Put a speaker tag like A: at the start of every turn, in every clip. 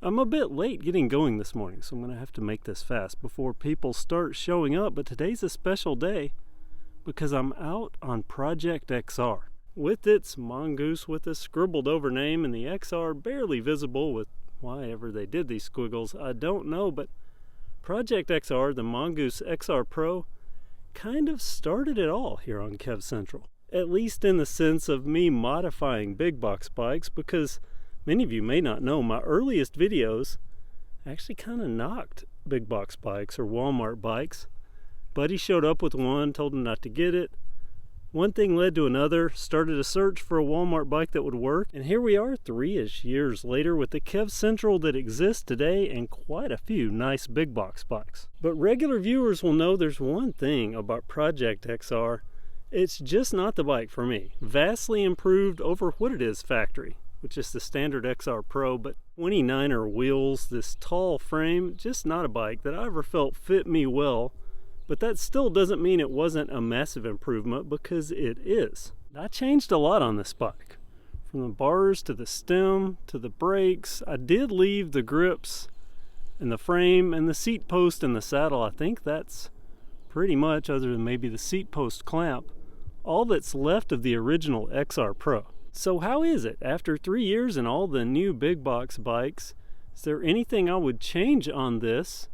A: I'm a bit late getting going this morning, so I'm going to have to make this fast before people start showing up, but today's a special day because I'm out on Project XR. With its Mongoose with a scribbled over name and the XR barely visible with why ever they did these squiggles, I don't know, but Project XR, the Mongoose XR Pro, kind of started it all here on KevCentral. At least in the sense of me modifying big box bikes, because many of you may not know, my earliest videos actually kind of knocked big box bikes or Walmart bikes. Buddy showed up with one, told him not to get it. One thing led to another, started a search for a Walmart bike that would work, and here we are 3-ish years later with the KevCentral that exists today and quite a few nice big box bikes. But regular viewers will know there's one thing about Project XR. It's just not the bike for me. Vastly improved over what it is factory, which is the standard XR Pro, but 29er wheels, this tall frame, just not a bike that I ever felt fit me well. But that still doesn't mean it wasn't a massive improvement, because it is. I changed a lot on this bike. From the bars to the stem to the brakes. I did leave the grips and the frame and the seat post and the saddle. I think that's pretty much, other than maybe the seat post clamp, all that's left of the original XR Pro. So how is it? After 3 years and all the new big box bikes, is there anything I would change on this?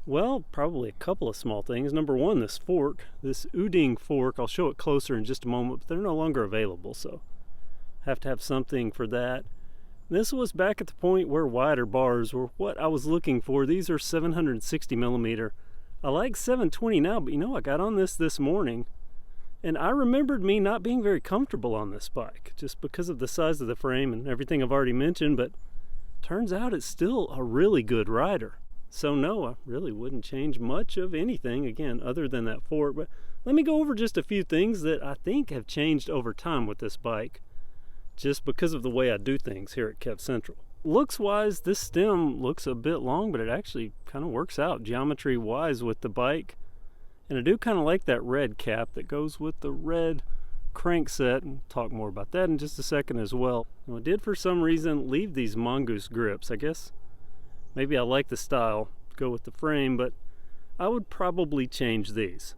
A: Well, probably a couple of small things. Number one, this fork, this Uding fork, I'll show it closer in just a moment, but they're no longer available, so I have to have something for that. This was back at the point where wider bars were what I was looking for. These are 760 millimeter. I like 720 now, but you know, I got on this morning, and I remembered me not being very comfortable on this bike, just because of the size of the frame and everything I've already mentioned, but turns out it's still a really good rider. So no, I really wouldn't change much of anything, again, other than that fork. But let me go over just a few things that I think have changed over time with this bike, just because of the way I do things here at KevCentral. Looks-wise, this stem looks a bit long, but it actually kind of works out geometry-wise with the bike. And I do kind of like that red cap that goes with the red crankset, and talk more about that in just a second as well. Now, I did for some reason leave these Mongoose grips. I guess maybe I like the style, go with the frame, but I would probably change these.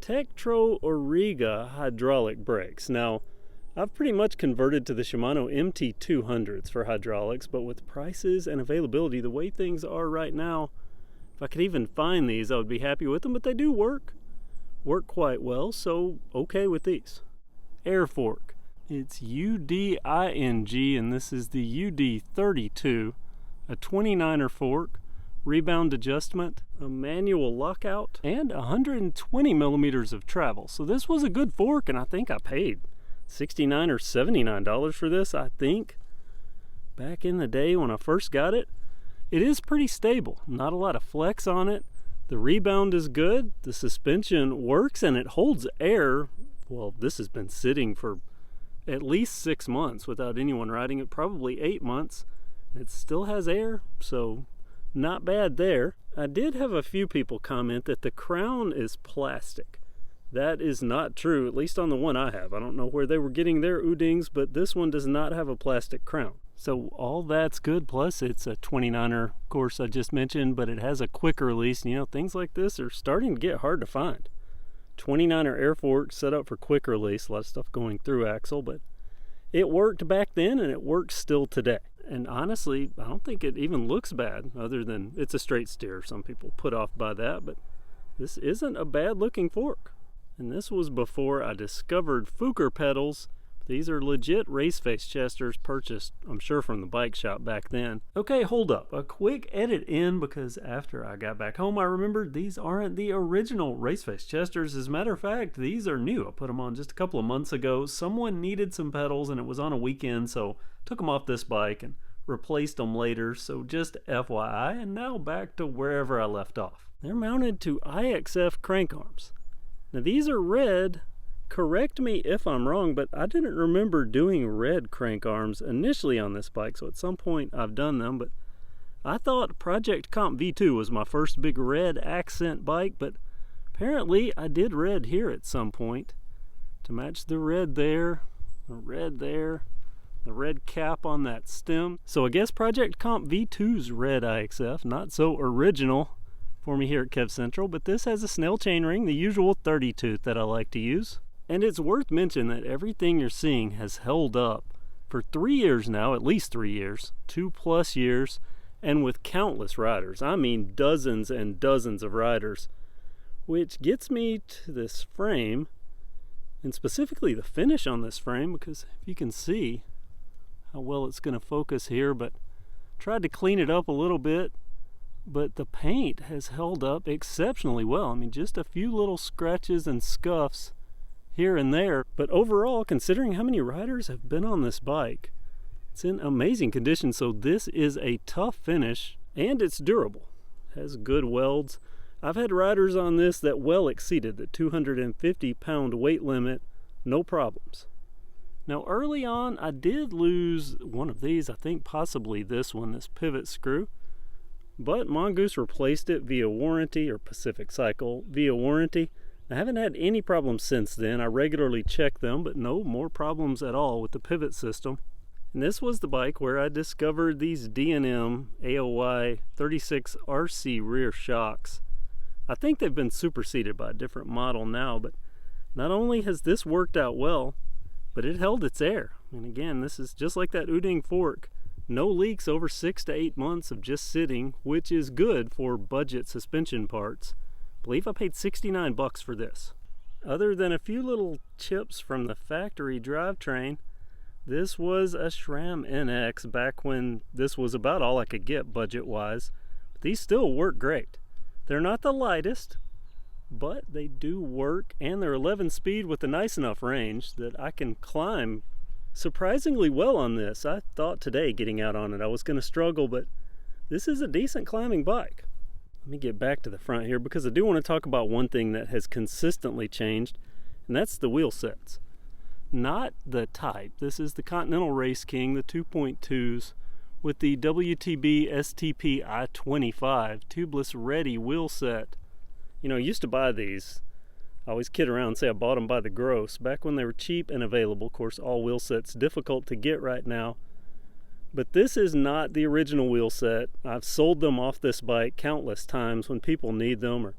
A: Tektro Origa hydraulic brakes. Now, I've pretty much converted to the Shimano MT200s for hydraulics, but with prices and availability the way things are right now, if I could even find these, I would be happy with them, but they do work quite well, so okay with these. Air fork. It's UDING, and this is the UD32, a 29er fork, rebound adjustment, a manual lockout, and 120 millimeters of travel. So this was a good fork, and I think I paid $69 or $79 for this, I think, back in the day when I first got it. It is pretty stable, not a lot of flex on it. The rebound is good, the suspension works, and it holds air. Well, this has been sitting for at least 6 months without anyone riding it, probably 8 months. It still has air, so not bad there. I did have a few people comment that the crown is plastic. That is not true, at least on the one I have. I don't know where they were getting their Udings, but this one does not have a plastic crown. So all that's good, plus it's a 29er, of course I just mentioned, but it has a quick release. You know, things like this are starting to get hard to find. 29er air fork set up for quick release, a lot of stuff going through axle, but it worked back then and it works still today. And honestly, I don't think it even looks bad, other than it's a straight steer. Some people put off by that, but this isn't a bad looking fork. And this was before I discovered Fuker pedals. These are legit race face chesters purchased, I'm sure, from the bike shop back then. Okay, hold up. A quick edit in, because after I got back home, I remembered these aren't the original race face chesters. As a matter of fact, these are new. I put them on just a couple of months ago. Someone needed some pedals, and it was on a weekend, so took them off this bike and replaced them later. So just FYI, and now back to wherever I left off. They're mounted to IXF crank arms. Now these are red. Correct me if I'm wrong, but I didn't remember doing red crank arms initially on this bike, so at some point I've done them, but I thought Project Comp V2 was my first big red accent bike, but apparently I did red here at some point to match the red there, The red cap on that stem. So I guess Project Comp V2's red IXF, not so original for me here at KevCentral, but this has a snail chainring, the usual 30 tooth that I like to use. And it's worth mentioning that everything you're seeing has held up for 3 years now, at least 3 years, 2+ years, and with countless riders. I mean dozens and dozens of riders, which gets me to this frame, and specifically the finish on this frame, because if you can see how well it's going to focus here, but tried to clean it up a little bit, but the paint has held up exceptionally well. I mean, just a few little scratches and scuffs here and there, but overall, considering how many riders have been on this bike, it's in amazing condition. So this is a tough finish, and it's durable. It has good welds. I've had riders on this that well exceeded the 250-pound weight limit, no problems. Now early on, I did lose one of these, I think possibly this one, this pivot screw, but Mongoose replaced it via warranty, or Pacific Cycle via warranty. I haven't had any problems since then. I regularly check them, but no more problems at all with the pivot system. And this was the bike where I discovered these Dnm Aoy 36 RC rear shocks. I think they've been superseded by a different model now, but not only has this worked out well, but it held its air. And again, this is just like that Uding fork. No leaks over 6 to 8 months of just sitting, which is good for budget suspension parts. I believe I paid $69 for this. Other than a few little chips from the factory drivetrain, this was a SRAM NX back when this was about all I could get budget-wise. But these still work great. They're not the lightest, but they do work, and they're 11 speed with a nice enough range that I can climb surprisingly well on this. I thought today getting out on it I was going to struggle, but this is a decent climbing bike. Let me get back to the front here, because I do want to talk about one thing that has consistently changed, and that's the wheel sets. Not the type. This is the Continental Race King, the 2.2s, with the WTB STP I-25 tubeless ready wheel set. You know, I used to buy these. I always kid around and say I bought them by the gross back when they were cheap and available. Of course, all wheel sets difficult to get right now. But this is not the original wheel set. I've sold them off this bike countless times when people need them or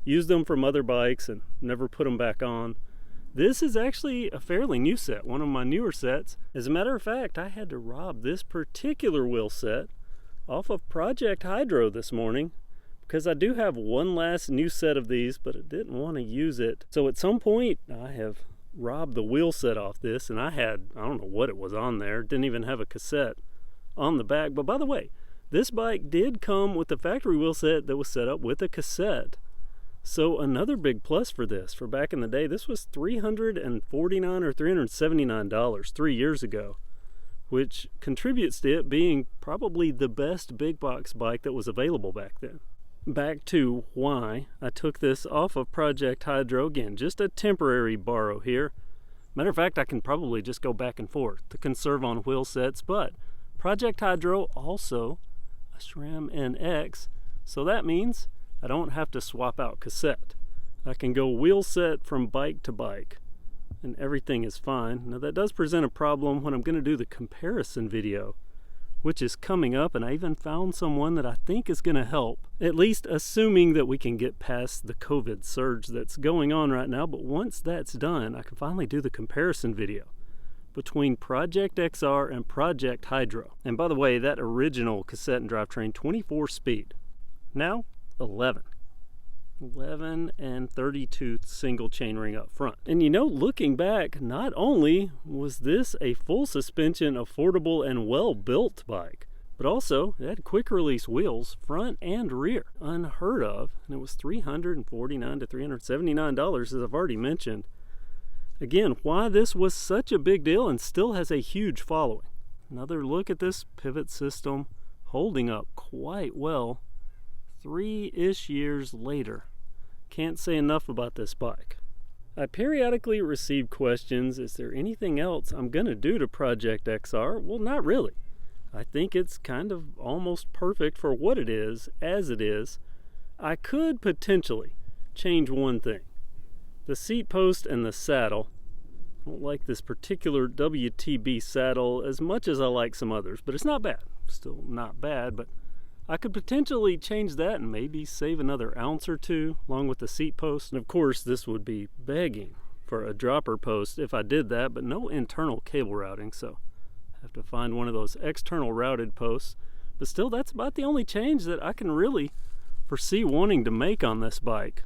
A: use them from other bikes and never put them back on. This is actually a fairly new set, one of my newer sets. As a matter of fact, I had to rob this particular wheel set off of Project Hydro this morning, because I do have one last new set of these, but I didn't want to use it. So at some point, I have robbed the wheel set off this, and I don't know what it was on there. Didn't even have a cassette on the back. But by the way, this bike did come with the factory wheel set that was set up with a cassette. So another big plus for this, for back in the day, this was $349 or $379 3 years ago, which contributes to it being probably the best big box bike that was available back then. Back to why I took this off of Project Hydro. Again, just a temporary borrow here. Matter of fact, I can probably just go back and forth to conserve on wheel sets, but Project Hydro also a SRAM NX, so that means I don't have to swap out cassette. I can go wheel set from bike to bike, and everything is fine. Now that does present a problem when I'm going to do the comparison video, which is coming up, and I even found someone that I think is going to help, at least assuming that we can get past the COVID surge that's going on right now. But once that's done, I can finally do the comparison video between Project XR and Project Hydro. And by the way, that original cassette and drivetrain, 24 speed. Now 11 and 32 single chainring up front. And you know, looking back, not only was this a full suspension, affordable and well built bike, but also it had quick release wheels front and rear, unheard of, and it was $349 to $379, as I've already mentioned. Again, why this was such a big deal and still has a huge following. Another look at this pivot system, holding up quite well 3-ish years later. Can't say enough about this bike. I periodically receive questions, is there anything else I'm gonna do to Project XR? Well, not really. I think it's kind of almost perfect for what it is, as it is. I could potentially change one thing. The seat post and the saddle. I don't like this particular WTB saddle as much as I like some others, but it's not bad. Still not bad, but I could potentially change that and maybe save another ounce or two along with the seat post. And of course, this would be begging for a dropper post if I did that, but no internal cable routing, so I have to find one of those external routed posts. But still, that's about the only change that I can really foresee wanting to make on this bike.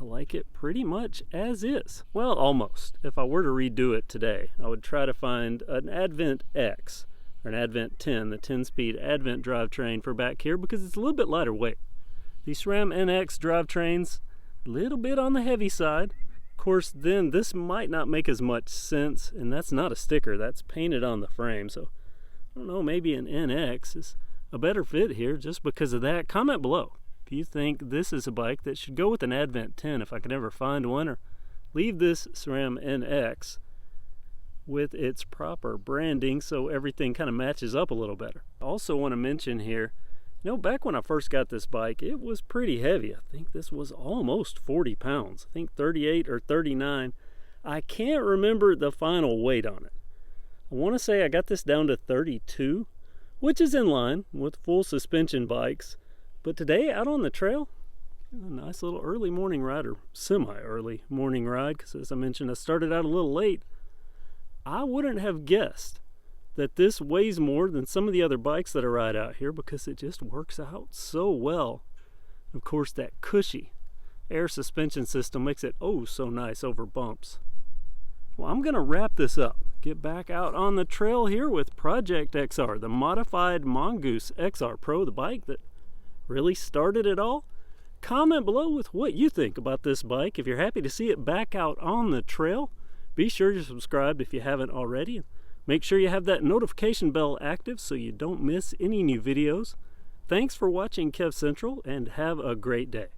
A: I like it pretty much as is. Well, almost. If I were to redo it today, I would try to find an Advent X or an Advent 10, the 10-speed Advent drivetrain for back here, because it's a little bit lighter weight. These SRAM NX drivetrains, a little bit on the heavy side. Of course, then this might not make as much sense, and that's not a sticker, that's painted on the frame, so I don't know, maybe an NX is a better fit here just because of that. Comment below if you think this is a bike that should go with an Advent 10 if I can ever find one, or leave this SRAM NX with its proper branding so everything kind of matches up a little better. I also want to mention here, you know, back when I first got this bike, it was pretty heavy. I think this was almost 40 pounds. I think 38 or 39. I can't remember the final weight on it. I want to say I got this down to 32, which is in line with full suspension bikes. But today, out on the trail, a nice little early morning ride, or semi-early morning ride, because as I mentioned, I started out a little late. I wouldn't have guessed that this weighs more than some of the other bikes that I ride out here, because it just works out so well. Of course, that cushy air suspension system makes it oh so nice over bumps. Well, I'm going to wrap this up. Get back out on the trail here with Project XR, the modified Mongoose XR Pro, the bike that really started it all. Comment below with what you think about this bike. If you're happy to see it back out on the trail, be sure to subscribe if you haven't already. Make sure you have that notification bell active so you don't miss any new videos. Thanks for watching KevCentral, and have a great day.